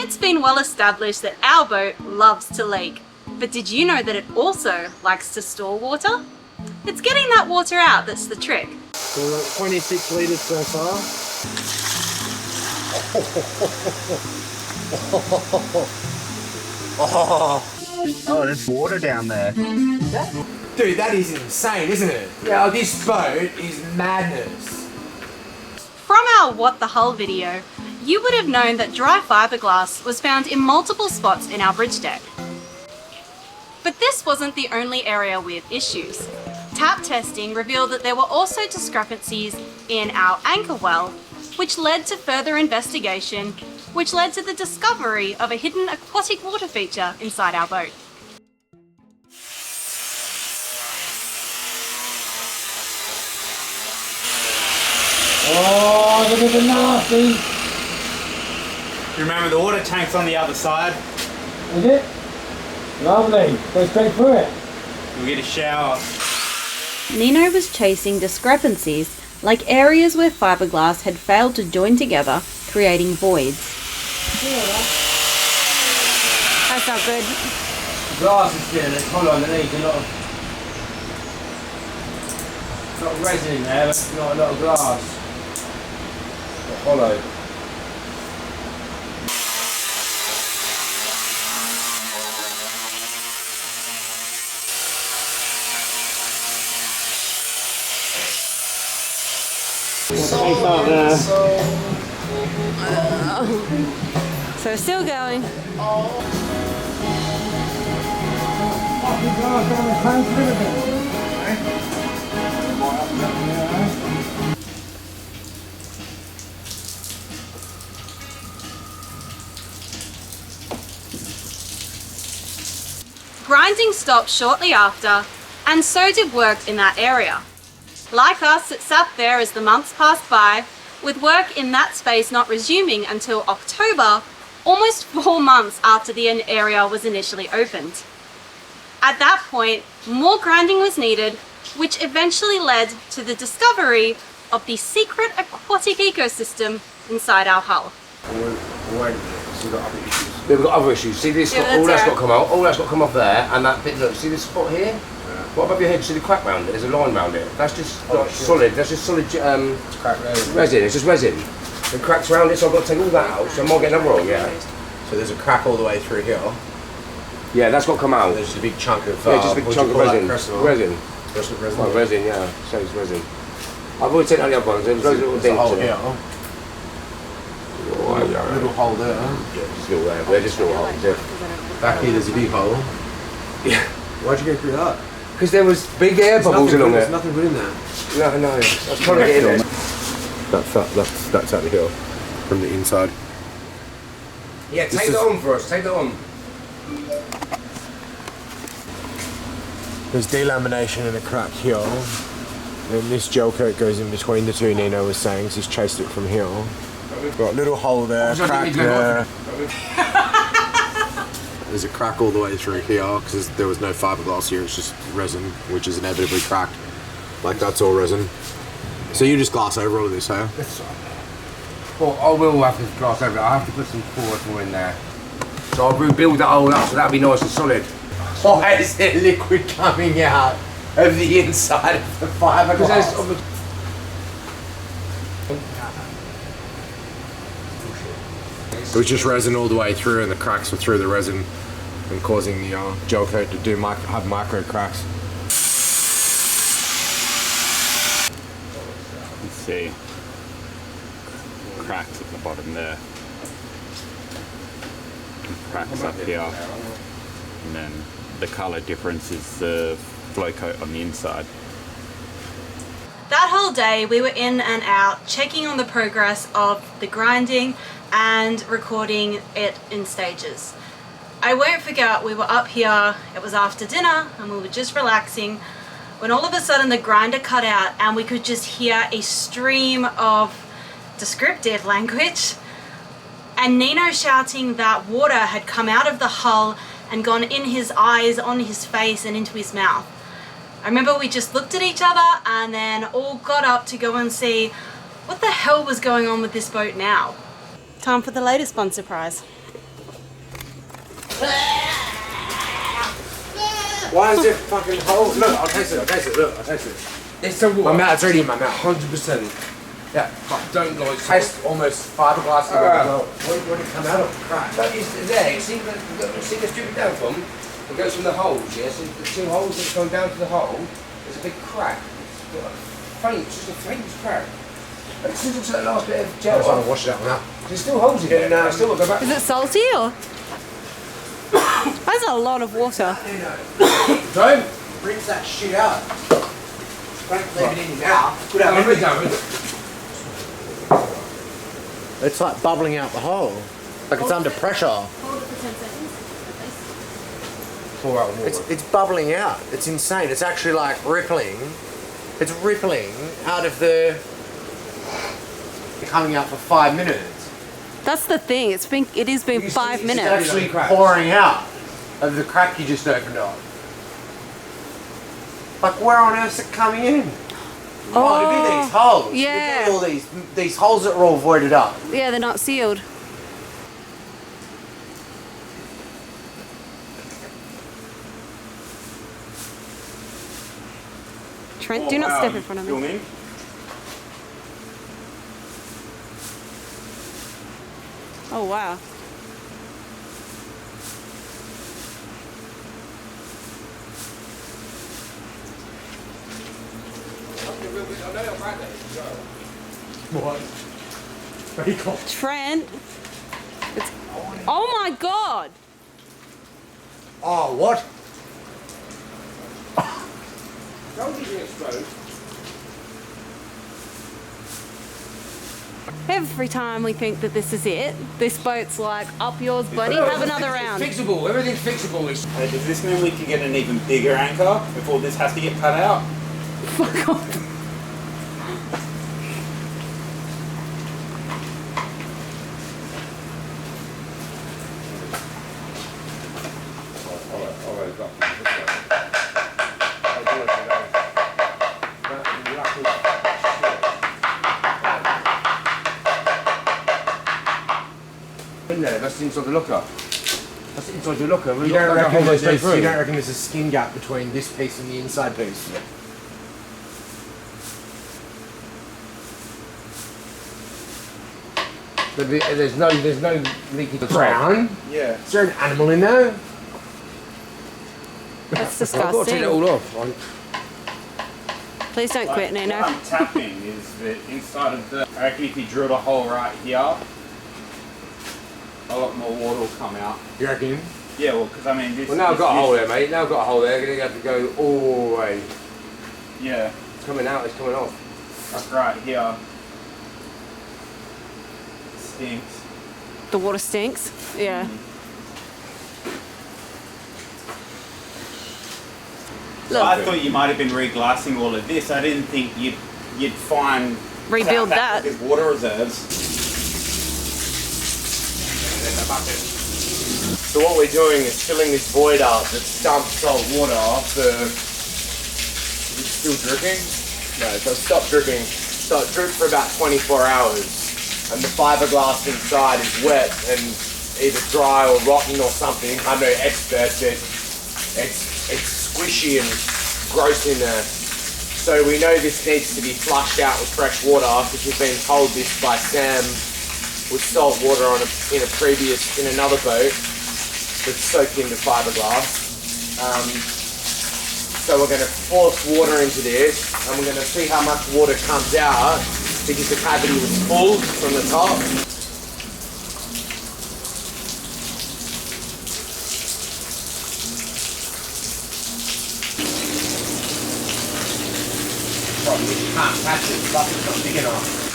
It's been well established that our boat loves to leak, but did you know that it also likes to store water? It's getting that water out that's the trick. So we're at 26 litres so far. Oh, there's water down there. Dude, that is insane, isn't it? Yeah, this boat is madness. From our What the Hull video, you would have known that dry fiberglass was found in multiple spots in our bridge deck. But this wasn't the only area with issues. Tap testing revealed that there were also discrepancies in our anchor well, which led to further investigation, which led to the discovery of a hidden aquatic water feature inside our boat. Oh, look at the nasty! You remember the water tank's on the other side? Is it? Lovely. Go straight through it. We'll get a shower. Nino was chasing discrepancies, like areas where fiberglass had failed to join together, creating voids. That's not good. Glass is thin and it's hollow underneath, a lot of resin in there, but not a lot of glass. It's hollow. So still going. Grinding stopped shortly after, and so did work in that area. Like us, it sat there as the months passed by, with work in that space not resuming until October, almost 4 months after the area was initially opened. At that point, more grinding was needed, which eventually led to the discovery of the secret aquatic ecosystem inside our hull. We've got other issues. See this? Yeah, All that's right. got to come out. All that's got to come off there, and that bit. Look, see this spot here? What above your head? See the crack round it? There's a line round it. That's just solid. That's just solid resin. It's just resin. The cracks around it, so I've got to take all that out. So I might get another one. Yeah. So there's a crack all the way through here. Yeah, that's got to come out. There's just a big chunk of just a big chunk of resin. Resin. Resin. Well, resin. Yeah. So it's resin. I've already taken out the other ones. There's loads of little There's a hole dents in here. it. Oh, yeah. Little hole there. Yeah, just little there. They're just little holes. Yeah. Back here there's a big hole. Yeah. Why'd you go through that? Because there was big air bubbles along There's it. nothing good in there. No. I was trying to get in there. That's out the hill from the inside. Yeah, take that on for us. Take that on. There's delamination in a crack here. And this gel coat goes in between the two, Nino was saying, so he's chased it from here. Got a little hole there, crack there. There's a crack all the way through here because there was no fiberglass here, it's just resin, which is inevitably cracked. Like that's all resin. So you just glass over all of this, huh? Well, I will have to glass over it. I have to put some 4 in there. So I'll rebuild that hole up so that'll be nice and solid. Why is there liquid coming out of the inside of the fiberglass? It was just resin all the way through, and the cracks were through the resin and causing the gel coat to have micro cracks. You can see cracks at the bottom there. Cracks up here. And then the colour difference is the flow coat on the inside. That whole day we were in and out checking on the progress of the grinding and recording it in stages. I won't forget, we were up here, it was after dinner and we were just relaxing when all of a sudden the grinder cut out and we could just hear a stream of descriptive language and Nino shouting that water had come out of the hull and gone in his eyes, on his face and into his mouth. I remember we just looked at each other and then all got up to go and see what the hell was going on with this boat now. Time for the latest sponsor prize. Why is it fucking holes? Look, I'll taste it, look, I'll taste it. It's so water. My mouth's already in my mouth. 100%. Yeah, but don't like taste almost fiberglass. When it come out of the crack. That is there, see the strip it down from? It goes from the holes, yeah? So the 2 holes that's going down to the hole, there's a big crack. It's got a faint, just a faint crack. It still looks like the last bit of gel. I'm trying to wash it out now. There's still holes in it. I still will go back. Is it salty or? That's a lot of water. Don't Rinse that shit out. Don't leave it in your mouth. put out everything. It's like bubbling out the hole. Like it's under pressure. Hold it for 10 seconds, at least. Pour out water. It's bubbling out. It's insane. It's actually like rippling. It's rippling out of the... coming out for 5 minutes. That's the thing. It has been 5 minutes. It's actually pouring out of the crack you just opened up. Like where on earth is it coming in? Oh, it'd be these holes. Yeah. Look at all these holes that were all voided up. Yeah, they're not sealed. Trent, do not step in front of me. Filming. Oh wow. What? Very cool. Trent. Oh my god. Oh, what? Every time we think that this is it, this boat's like, up yours, buddy, have another round. Fixable, everything's fixable. Hey, does this mean we can get an even bigger anchor before this has to get cut out? Fuck off. In there, that's inside the locker. That's inside your locker. You don't reckon there's a skin gap between this piece and the inside piece? There's no leaking Brown? Yeah. Is there an animal in there? That's I've got to take disgusting. it all off. Please don't quit, Nino. What I'm tapping is the inside of the... I reckon if you drilled a hole right here, a lot more water will come out. You reckon? Yeah, well, because I mean this... Well, now I've got a hole there, mate. Now I've got a hole there. I'm going to have to go all the way. Yeah, It's coming out, it's coming off. like right here. Stinks. The water stinks. Yeah. So I thought you might have been reglassing all of this. I didn't think you'd find... Rebuild that. With water reserves. So what we're doing is filling this void up that's dumped salt water for... Is it still dripping? No, so stop dripping. So it dripped for about 24 hours. And the fiberglass inside is wet and either dry or rotten or something. I'm no expert, but it's squishy and gross in there. So we know this needs to be flushed out with fresh water because we've been told this by Sam with salt water in another boat that's soaked into fiberglass. So we're going to force water into this and we're going to see how much water comes out because the cavity was full from the top. Probably can't catch it, but it's not big enough.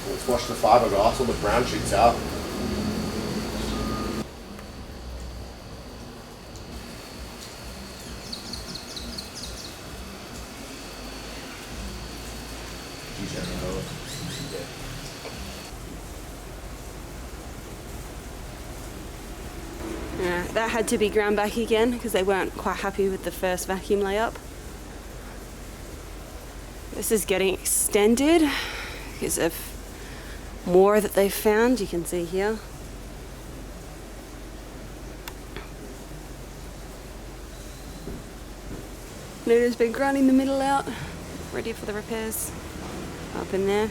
Let's wash the fiberglass, all the brown shoots out. Yeah. that had to be ground back again because they weren't quite happy with the first vacuum layup. This is getting extended because of more that they've found, you can see here. Nino's been grinding the middle out, ready for the repairs. Up in there.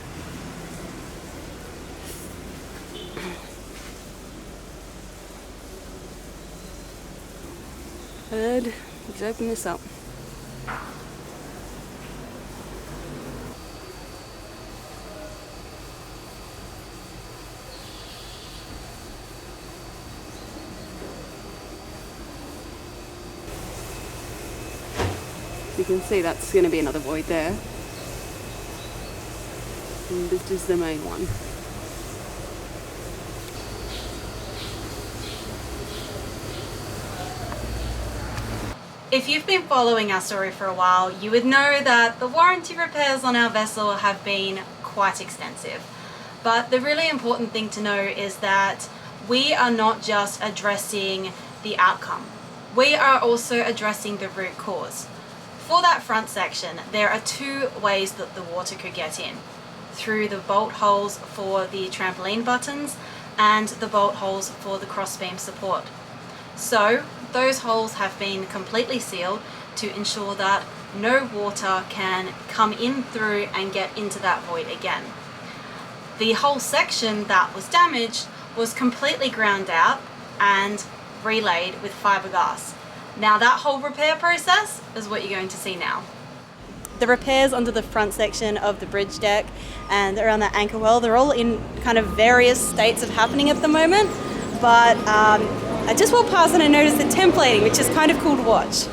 And let's open this up. You can see that's going to be another void there. And this is the main one. If you've been following our story for a while, you would know that the warranty repairs on our vessel have been quite extensive. But the really important thing to know is that we are not just addressing the outcome. We are also addressing the root cause. For that front section, there are two ways that the water could get in. Through the bolt holes for the trampoline buttons and the bolt holes for the crossbeam support. So those holes have been completely sealed to ensure that no water can come in through and get into that void again. The whole section that was damaged was completely ground out and relayed with fiberglass. Now that whole repair process is what you're going to see now. The repairs under the front section of the bridge deck and around the anchor well, they're all in kind of various states of happening at the moment, but I just walked past and I noticed the templating, which is kind of cool to watch.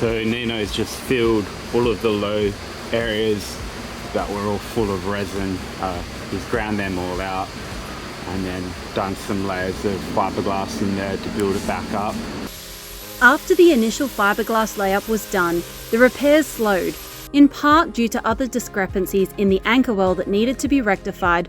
So Nino's just filled all of the low areas that were all full of resin. He's ground them all out and then done some layers of fiberglass in there to build it back up. After the initial fiberglass layup was done, the repairs slowed, in part due to other discrepancies in the anchor well that needed to be rectified,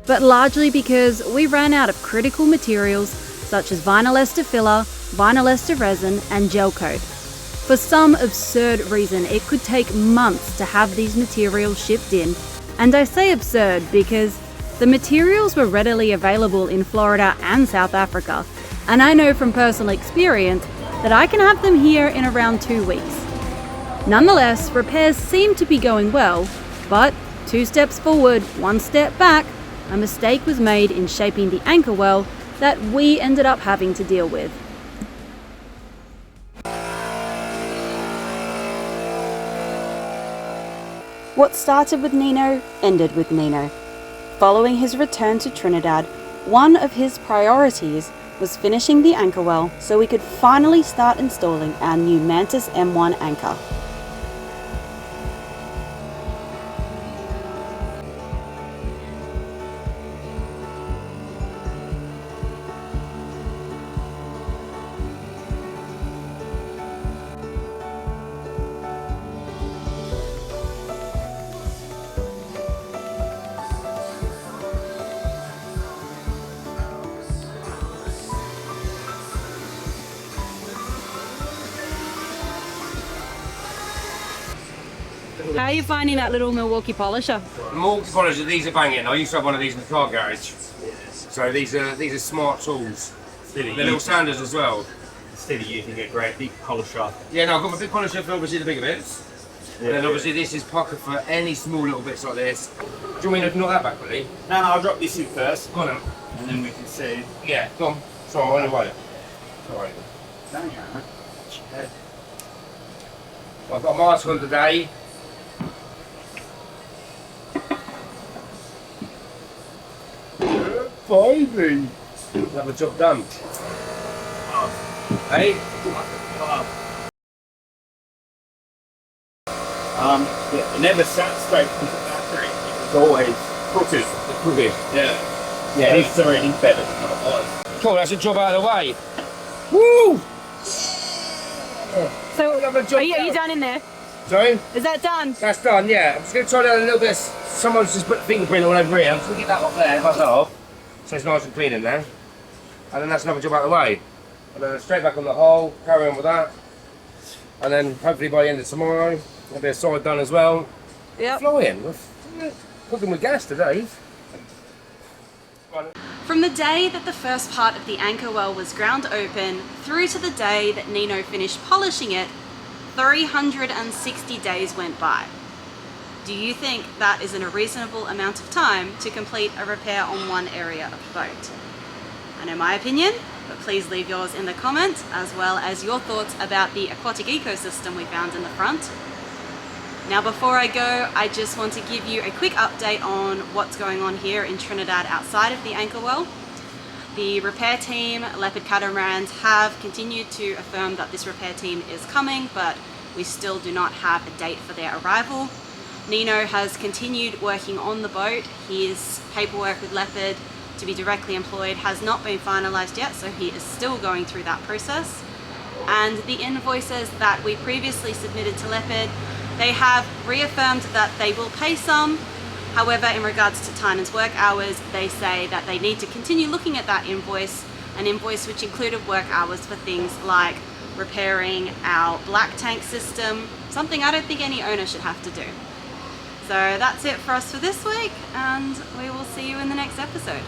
but largely because we ran out of critical materials such as vinyl ester filler, vinyl ester resin and gel coat. For some absurd reason, it could take months to have these materials shipped in, and I say absurd because the materials were readily available in Florida and South Africa, and I know from personal experience that I can have them here in around 2 weeks. Nonetheless, repairs seem to be going well, but 2 steps forward, 1 step back, a mistake was made in shaping the anchor well that we ended up having to deal with. What started with Nino ended with Nino. Following his return to Trinidad, one of his priorities was finishing the anchor well so we could finally start installing our new Mantis M1 anchor. How are you finding that little Milwaukee polisher? Milwaukee polisher, these are banging. I used to have one of these in the car garage. So these are smart tools. They're little sanders as well. Instead of using a great big polisher. Yeah, no, I've got my big polisher for obviously the bigger bits. Yeah, and then obviously this is pucker for any small little bits like this. Do you want me to knock that back, really? No, I'll drop this in first. Go on then. And then we can see. Yeah, go on. Sorry, I'm on the way. Sorry. I've got a mask on today. Spivey. Have the job done. Hey? Yeah, it never sat straight from the factory. It was always crooked. Crooked. Yeah. Yeah, It's already better than what it was. cool, that's a job out of the way. Woo! So, Another job are you done. done in there? Sorry? Is that done? That's done, yeah. I'm just going to try down a little bit. Someone's just put a fingerprint all over here. I'm just going to get that off there myself. So it's nice and clean in there. And then that's another job out of the way. And then straight back on the hull, carry on with that. And then hopefully by the end of tomorrow, there'll be a side done as well. Yep. Flying. We're cooking with gas today. From the day that the first part of the anchor well was ground open through to the day that Nino finished polishing it, 360 days went by. Do you think that is a reasonable amount of time to complete a repair on one area of the boat? I know my opinion, but please leave yours in the comments, as well as your thoughts about the aquatic ecosystem we found in the front. Now before I go, I just want to give you a quick update on what's going on here in Trinidad outside of the anchor well. The repair team, Leopard Catamarans, have continued to affirm that this repair team is coming, but we still do not have a date for their arrival. Nino has continued working on the boat. His paperwork with Leopard to be directly employed has not been finalized yet, so he is still going through that process. And the invoices that we previously submitted to Leopard, they have reaffirmed that they will pay some. However, in regards to Tynan's work hours, they say that they need to continue looking at that invoice, an invoice which included work hours for things like repairing our black tank system, something I don't think any owner should have to do. So that's it for us for this week, and we will see you in the next episode.